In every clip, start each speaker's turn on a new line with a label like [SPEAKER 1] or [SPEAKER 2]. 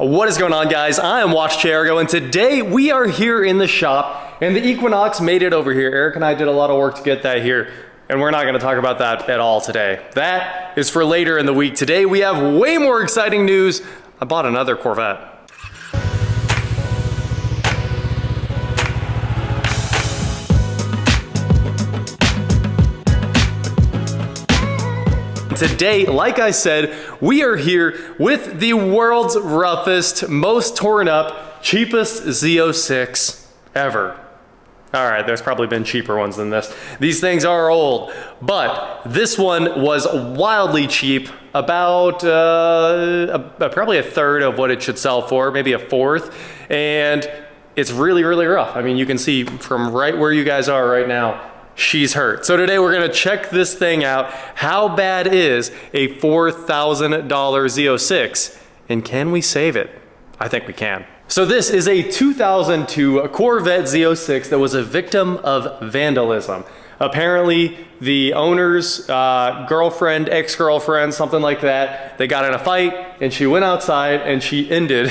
[SPEAKER 1] What is going on, guys? I am Watch Chiargo, and today we are here in the shop, and the Equinox made it over here. Eric and I did a lot of work to get that here, and we're not going to talk about that at all today. That is for later in the week. Today we have way more exciting news. I bought another Corvette. Today, like I said, we are here with the world's roughest, most torn up, cheapest Z06 ever. All right, there's probably been cheaper ones than this. These things are old, but this one was wildly cheap, about probably a third of what it should sell for, maybe a fourth, and it's really, really rough. I mean, you can see from right where you guys are right now, she's hurt. So today we're gonna check this thing out. How bad is a $4,000 Z06? And can we save it? I think we can. So this is a 2002 Corvette Z06 that was a victim of vandalism. Apparently the owner's girlfriend, ex-girlfriend, something like that, they got in a fight and she went outside and she ended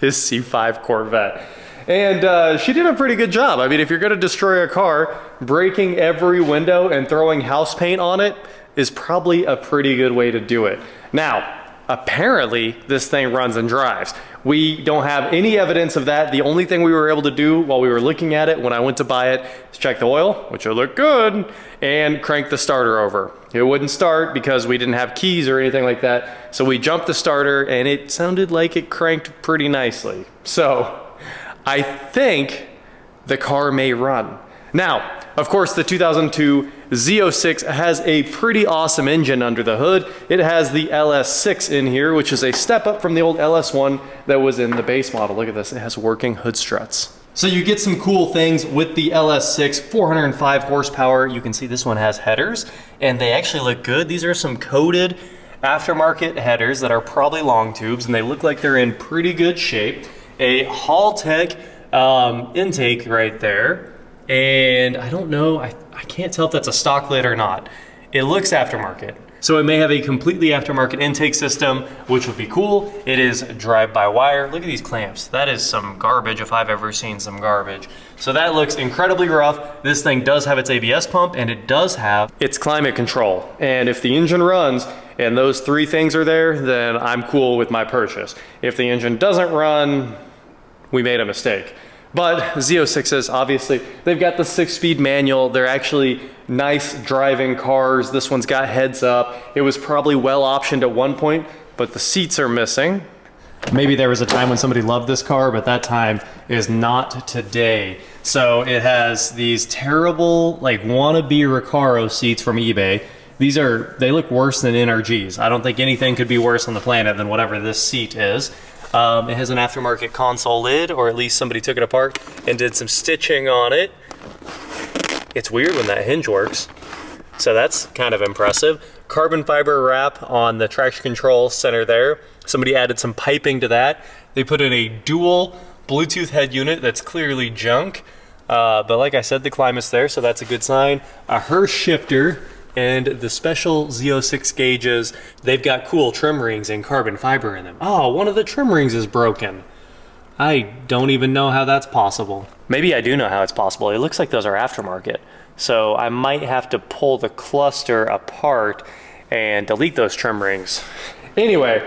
[SPEAKER 1] his C5 Corvette. And she did a pretty good job. I mean, if you're gonna destroy a car, breaking every window and throwing house paint on it is probably a pretty good way to do it. Now, apparently this thing runs and drives. We don't have any evidence of that. The only thing we were able to do while we were looking at it when I went to buy it is check the oil, which will look good, and crank the starter over. It wouldn't start because we didn't have keys or anything like that. So we jumped the starter and it sounded like it cranked pretty nicely. So I think the car may run. Now, of course, the 2002 Z06 has a pretty awesome engine under the hood. It has the LS6 in here, which is a step up from the old LS1 that was in the base model. Look at this, it has working hood struts. So you get some cool things with the LS6, 405 horsepower. You can see this one has headers, and they actually look good. These are some coated aftermarket headers that are probably long tubes, and they look like they're in pretty good shape. A Haltech intake right there, and I don't know, I can't tell if that's a stock lid or not. It looks aftermarket, so it may have a completely aftermarket intake system, which would be cool. It is drive-by-wire. Look at these clamps. That is some garbage if I've ever seen some garbage. So that looks incredibly rough. This thing does have its ABS pump, and it does have its climate control. And if the engine runs and those three things are there, then I'm cool with my purchase. If the engine doesn't run, we made a mistake. But Z06s, obviously, they've got the 6-speed manual. They're actually nice driving cars. This one's got heads up. It was probably well optioned at one point, but the seats are missing. Maybe there was a time when somebody loved this car, but that time is not today. So it has these terrible, like, wannabe Recaro seats from eBay. They look worse than NRGs. I don't think anything could be worse on the planet than whatever this seat is. It has an aftermarket console lid, or at least somebody took it apart and did some stitching on it. It's weird when that hinge works, so that's kind of impressive. Carbon fiber wrap on the traction control center there. Somebody added some piping to that. They put in a dual Bluetooth head unit that's clearly junk, but like I said, the climate's there, so that's a good sign. A Hurst shifter. And the special Z06 gauges, they've got cool trim rings and carbon fiber in them. Oh, one of the trim rings is broken. I don't even know how that's possible. Maybe I do know how it's possible. It looks like those are aftermarket. So I might have to pull the cluster apart and delete those trim rings. Anyway,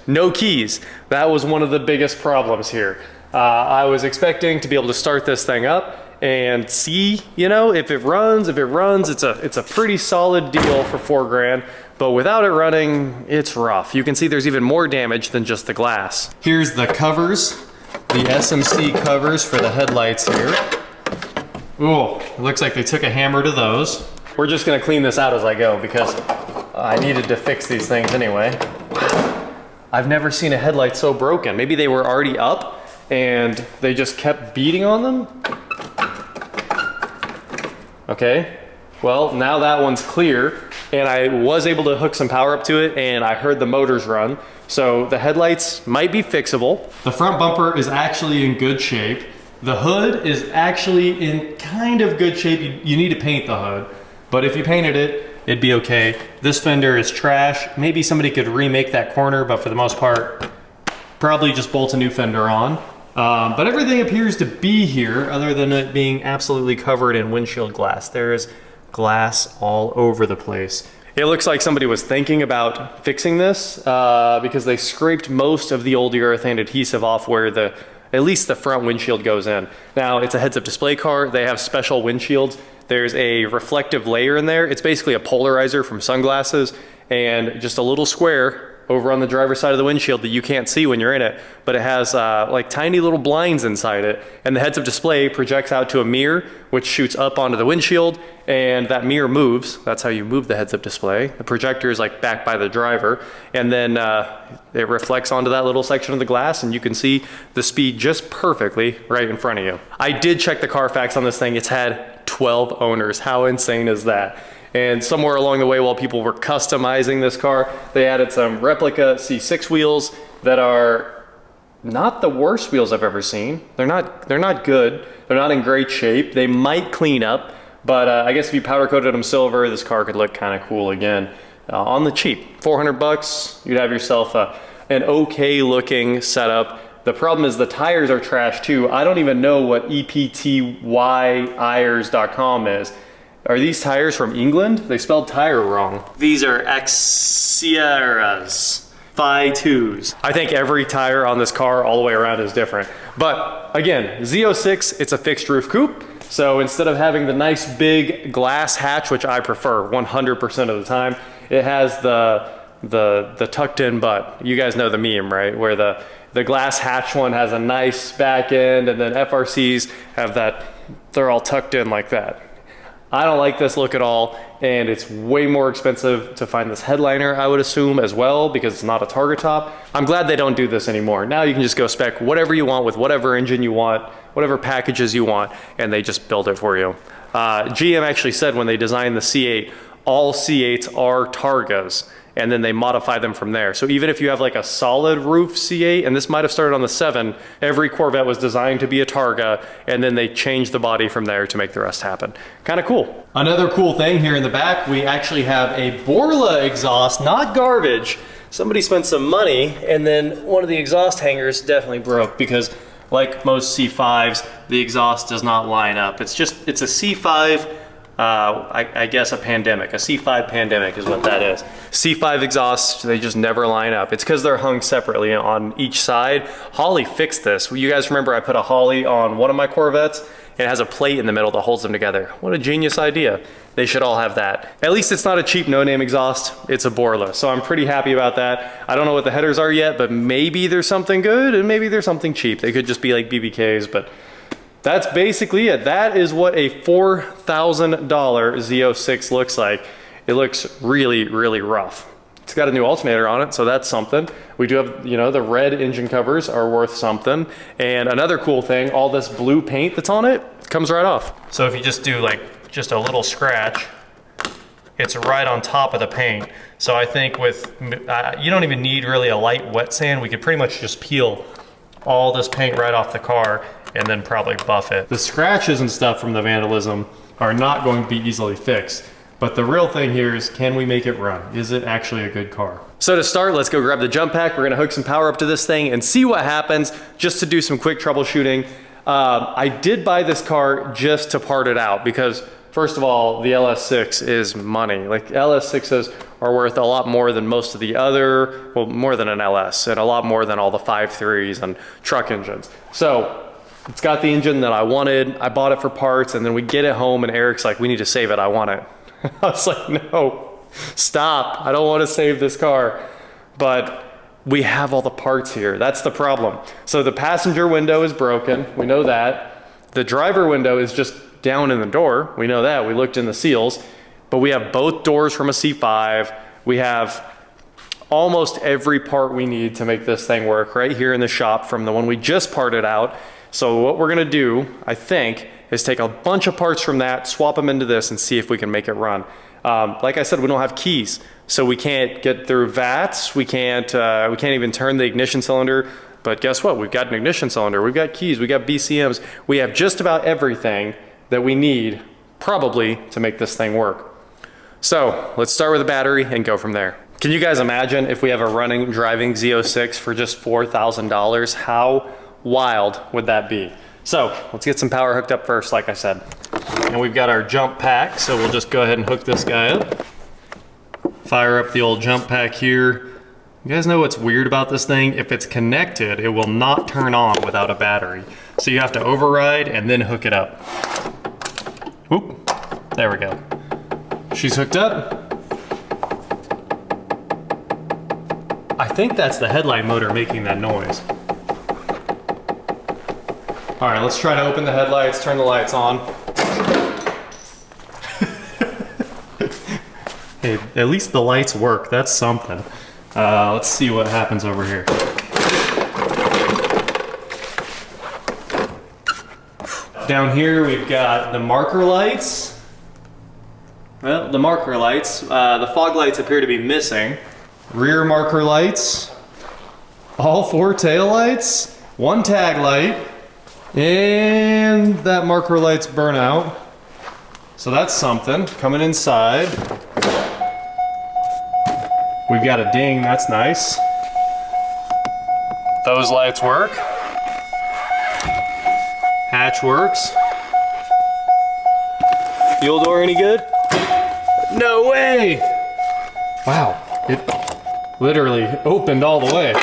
[SPEAKER 1] no keys. That was one of the biggest problems here. I was expecting to be able to start this thing up and see, you know, if it runs, it's a pretty solid deal for $4 grand, but without it running, it's rough. You can see there's even more damage than just the glass. Here's the covers, the SMC covers for the headlights here. Ooh, it looks like they took a hammer to those. We're just gonna clean this out as I go because I needed to fix these things anyway. I've never seen a headlight so broken. Maybe they were already up and they just kept beating on them. Okay, well, now that one's clear, and I was able to hook some power up to it, and I heard the motors run. So the headlights might be fixable. The front bumper is actually in good shape. The hood is actually in kind of good shape. You need to paint the hood, but if you painted it, it'd be okay. This fender is trash. Maybe somebody could remake that corner, but for the most part, Probably just bolt a new fender on. But everything appears to be here other than it being absolutely covered in windshield glass. There is glass all over the place. It looks like somebody was thinking about fixing this because they scraped most of the old urethane adhesive off where at least the front windshield goes in. Now, it's a heads-up display car. They have special windshields. There's a reflective layer in there. It's basically a polarizer from sunglasses and just a little square over on the driver's side of the windshield that you can't see when you're in it, but it has like tiny little blinds inside it, and the heads-up display projects out to a mirror which shoots up onto the windshield, and that mirror moves. That's how you move the heads-up display. The projector is like back by the driver, and then it reflects onto that little section of the glass, and you can see the speed just perfectly right in front of you. I did check the Carfax on this thing. It's had 12 owners. How insane is that? And somewhere along the way, while people were customizing this car, they added some replica C6 wheels that are not the worst wheels I've ever seen. They're not good. They're not in great shape. They might clean up, but I guess if you powder coated them silver, this car could look kind of cool again. On the cheap, 400 bucks, you'd have yourself an okay looking setup. The problem is the tires are trash too. I don't even know what EPTYIRS.com is. Are these tires from England? They spelled tire wrong. These are Xieras Phi 2s. I think every tire on this car all the way around is different. But again, Z06, it's a fixed roof coupe. So instead of having the nice big glass hatch, which I prefer 100% of the time, it has the tucked in butt. You guys know the meme, right? Where the glass hatch one has a nice back end, and then FRCs have that, they're all tucked in like that. I don't like this look at all, and it's way more expensive to find this headliner, I would assume, as well, because it's not a target top. I'm glad they don't do this anymore. Now you can just go spec whatever you want with whatever engine you want, whatever packages you want, and they just build it for you. GM actually said when they designed the C8, all C8s are Targas, and then they modify them from there. So even if you have like a solid roof C8, and this might have started on the 7, every Corvette was designed to be a Targa, and then they changed the body from there to make the rest happen. Kind of cool. Another cool thing here in the back, we actually have a Borla exhaust, not garbage. Somebody spent some money, and then one of the exhaust hangers definitely broke because like most C5s, the exhaust does not line up. It's a C5, I guess a pandemic. A C5 pandemic is what that is. C5 exhausts, they just never line up. It's because they're hung separately on each side. Holley fixed this. You guys remember I put a Holley on one of my Corvettes? It has a plate in the middle that holds them together. What a genius idea. They should all have that. At least it's not a cheap no-name exhaust. It's a Borla, so I'm pretty happy about that. I don't know what the headers are yet, but maybe there's something good and maybe there's something cheap. They could just be like BBKs, but that's basically it. That is what a $4,000 Z06 looks like. It looks really, really rough. It's got a new alternator on it, so that's something. We do have, you know, the red engine covers are worth something. And another cool thing, all this blue paint that's on it comes right off. So if you just do like just a little scratch, it's right on top of the paint. So I think with, you don't even need really a light wet sand. We could pretty much just peel all this paint right off the car and then probably buff it. The scratches and stuff from the vandalism are not going to be easily fixed. But the real thing here is, can we make it run? Is it actually a good car? So to start, let's go grab the jump pack. We're gonna hook some power up to this thing and see what happens, just to do some quick troubleshooting. I did buy this car just to part it out because, first of all, the LS6 is money. Like, LS6s are worth a lot more than most of the other, well, more than an LS, and a lot more than all the 5.3s and truck engines. So it's got the engine that I wanted. I bought it for parts, and then we get it home, and Eric's like, we need to save it, I want it. I was like, no, stop. I don't want to save this car. But we have all the parts here. That's the problem. So the passenger window is broken. We know that. The driver window is just down in the door. We know that. We looked in the seals. But we have both doors from a C5. We have almost every part we need to make this thing work right here in the shop from the one we just parted out. So what we're going to do, I think, is take a bunch of parts from that, swap them into this, and see if we can make it run. Like I said, we don't have keys, so we can't get through VATs. We can't even turn the ignition cylinder. But guess what? We've got an ignition cylinder. We've got keys. We got BCMs. We have just about everything that we need, probably, to make this thing work. So let's start with the battery and go from there. Can you guys imagine if we have a running driving Z06 for just $4,000? How wild would that be? So let's get some power hooked up first, like I said. And we've got our jump pack, so we'll just go ahead and hook this guy up. Fire up the old jump pack here. You guys know what's weird about this thing? If it's connected, it will not turn on without a battery. So you have to override and then hook it up. Oop, there we go. She's hooked up. I think that's the headlight motor making that noise. All right, let's try to open the headlights, turn the lights on. Hey, at least the lights work, that's something. Let's see what happens over here. Down here we've got the marker lights. Well, the marker lights. The fog lights appear to be missing. Rear marker lights. All 4 tail lights. 1 tag light. And that marker light's burn out. So that's something. Coming inside. We've got a ding, that's nice. Those lights work. Hatch works. Fuel door any good? No way! Wow, it literally opened all the way.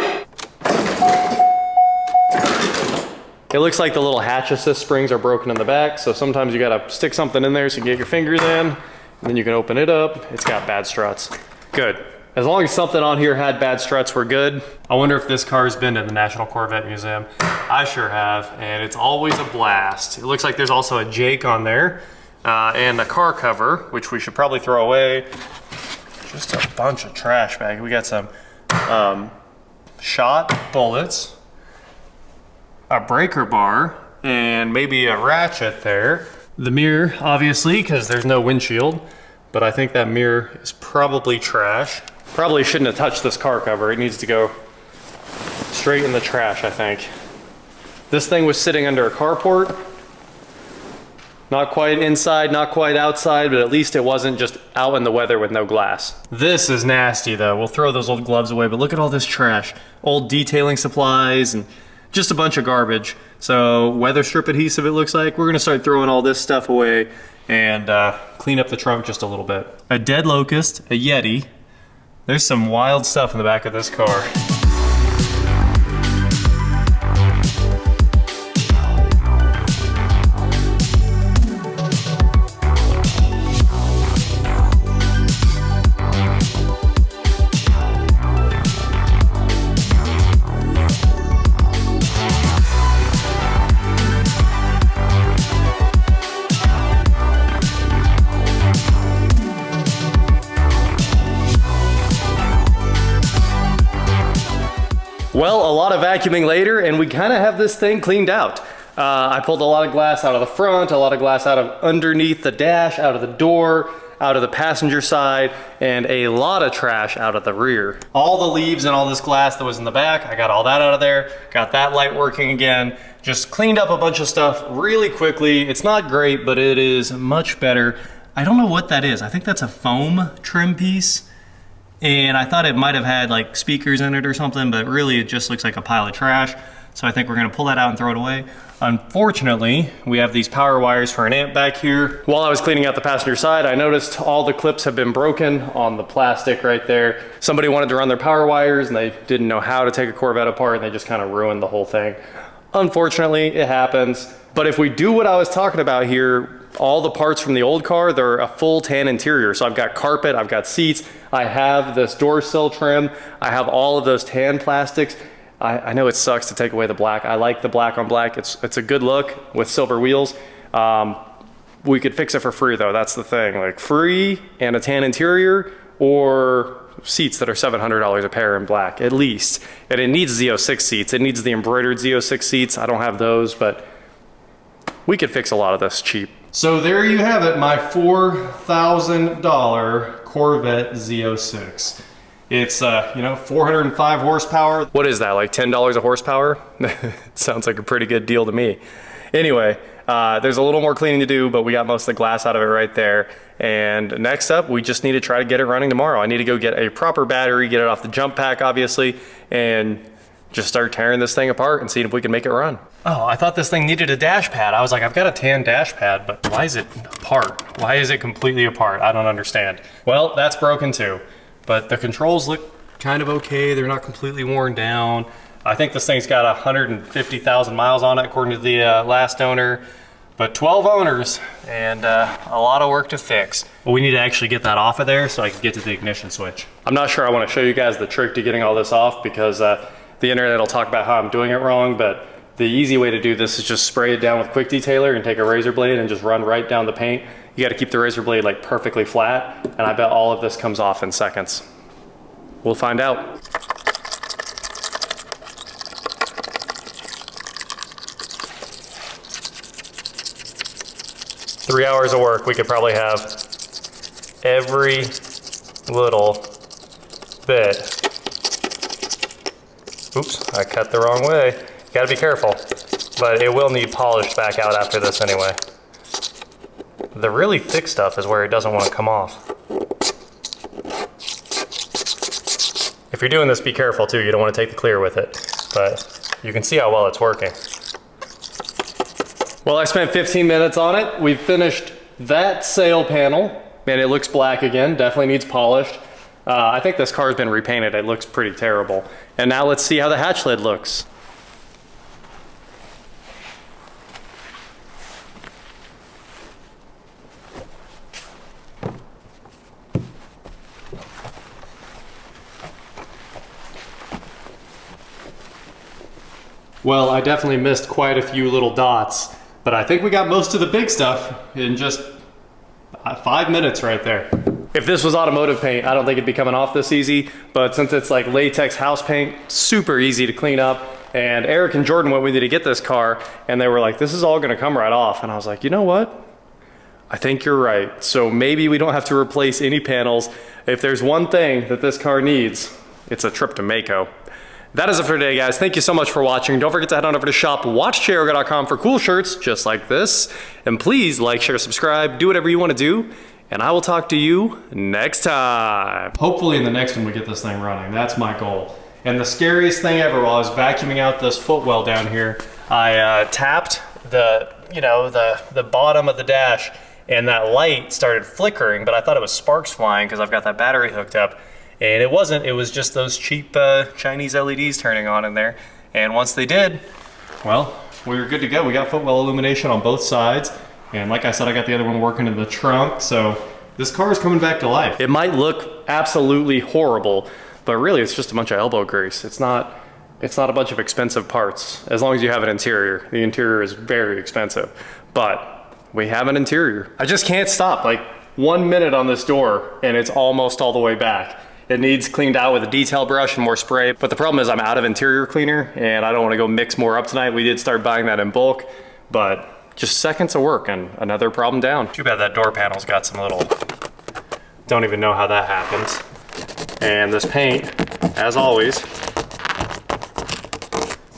[SPEAKER 1] It looks like the little hatch assist springs are broken in the back, so sometimes you gotta stick something in there so you can get your fingers in, and then you can open it up. It's got bad struts. Good. As long as something on here had bad struts, we're good. I wonder if this car's been to the National Corvette Museum. I sure have, and it's always a blast. It looks like there's also a Jake on there, and a car cover, which we should probably throw away. Just a bunch of trash bag. We got some shot bullets, a breaker bar, and maybe a ratchet there. The mirror, obviously, because there's no windshield, but I think that mirror is probably trash. Probably shouldn't have touched this car cover. It needs to go straight in the trash, I think. This thing was sitting under a carport. Not quite inside, not quite outside, but at least it wasn't just out in the weather with no glass. This is nasty though. We'll throw those old gloves away, but look at all this trash. Old detailing supplies and just a bunch of garbage. So weather strip adhesive, it looks like. We're gonna start throwing all this stuff away and clean up the trunk just a little bit. A dead locust, a Yeti. There's some wild stuff in the back of this car. Well, a lot of vacuuming later, and we kind of have this thing cleaned out. I pulled a lot of glass out of the front, a lot of glass out of underneath the dash, out of the door, out of the passenger side, and a lot of trash out of the rear. All the leaves and all this glass that was in the back, I got all that out of there, got that light working again, just cleaned up a bunch of stuff really quickly. It's not great, but it is much better. I don't know what that is. I think that's a foam trim piece. And I thought it might have had like speakers in it or something, but really it just looks like a pile of trash. So I think we're gonna pull that out and throw it away. Unfortunately, we have these power wires for an amp back here. While I was cleaning out the passenger side, I noticed all the clips have been broken on the plastic right there. Somebody wanted to run their power wires and they didn't know how to take a Corvette apart and they just kind of ruined the whole thing. Unfortunately, it happens. But if we do what I was talking about here, all the parts from the old car, they're a full tan interior. So I've got carpet, I've got seats, I have this door sill trim, I have all of those tan plastics. I know it sucks to take away the black. I like the black on black. It's a good look with silver wheels. We could fix it for free though, that's the thing. Like free and a tan interior, or seats that are $700 a pair in black, at least. And it needs Z06 seats. It needs the embroidered Z06 seats. I don't have those, but we could fix a lot of this cheap. So there you have it, my $4,000 Corvette Z06. It's, 405 horsepower. What is that, like $10 a horsepower? Sounds like a pretty good deal to me. Anyway, there's a little more cleaning to do, but we got most of the glass out of it right there. And next up, we just need to try to get it running tomorrow. I need to go get a proper battery, get it off the jump pack, obviously, and just start tearing this thing apart and seeing if we can make it run. Oh, I thought this thing needed a dash pad. I was like, I've got a tan dash pad, but why is it apart? Why is it completely apart? I don't understand. Well, that's broken too, but the controls look kind of okay. They're not completely worn down. I think this thing's got 150,000 miles on it, according to the last owner, but 12 owners and a lot of work to fix. But we need to actually get that off of there so I can get to the ignition switch. I'm not sure I want to show you guys the trick to getting all this off because the internet will talk about how I'm doing it wrong, but the easy way to do this is just spray it down with quick detailer and take a razor blade and just run right down the paint. You got to keep the razor blade like perfectly flat, and I bet all of this comes off in seconds. We'll find out. Three hours of work, we could probably have every little bit. Oops, I cut the wrong way. You gotta be careful, but it will need polished back out after this anyway. The really thick stuff is where it doesn't want to come off. If you're doing this, be careful too. You don't want to take the clear with it, but you can see how well it's working. Well, I spent 15 minutes on it. We've finished that sail panel. Man, it looks black again, definitely needs polished. I think this car's been repainted. It looks pretty terrible. And now let's see how the hatch lid looks. Well, I definitely missed quite a few little dots, but I think we got most of the big stuff in just 5 minutes right there. If this was automotive paint, I don't think it'd be coming off this easy, but since it's like latex house paint, super easy to clean up. And Eric and Jordan went with me to get this car, and they were like, this is all gonna come right off. And I was like, you know what? I think you're right. So maybe we don't have to replace any panels. If there's one thing that this car needs, it's a trip to Mako. That is it for today, guys. Thank you so much for watching. Don't forget to head on over to shop.watchchairyoga.com for cool shirts just like this. And please like, share, subscribe, do whatever you want to do. And I will talk to you next time. Hopefully in the next one we get this thing running. That's my goal. And the scariest thing ever while I was vacuuming out this footwell down here, I tapped the bottom of the dash and that light started flickering, but I thought it was sparks flying because I've got that battery hooked up. And it wasn't, it was just those cheap Chinese LEDs turning on in there. And once they did, well, we were good to go. We got footwell illumination on both sides. And like I said, I got the other one working in the trunk. So this car is coming back to life. It might look absolutely horrible, but really it's just a bunch of elbow grease. It's not a bunch of expensive parts. As long as you have an interior. The interior is very expensive, but we have an interior. I just can't stop. Like 1 minute on this door and it's almost all the way back. It needs cleaned out with a detail brush and more spray, but the problem is I'm out of interior cleaner and I don't want to go mix more up tonight. We did start buying that in bulk, but just seconds of work and another problem down. Too bad that door panel's got some little, don't even know how that happens. And this paint, as always,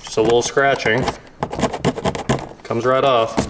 [SPEAKER 1] just a little scratching, comes right off.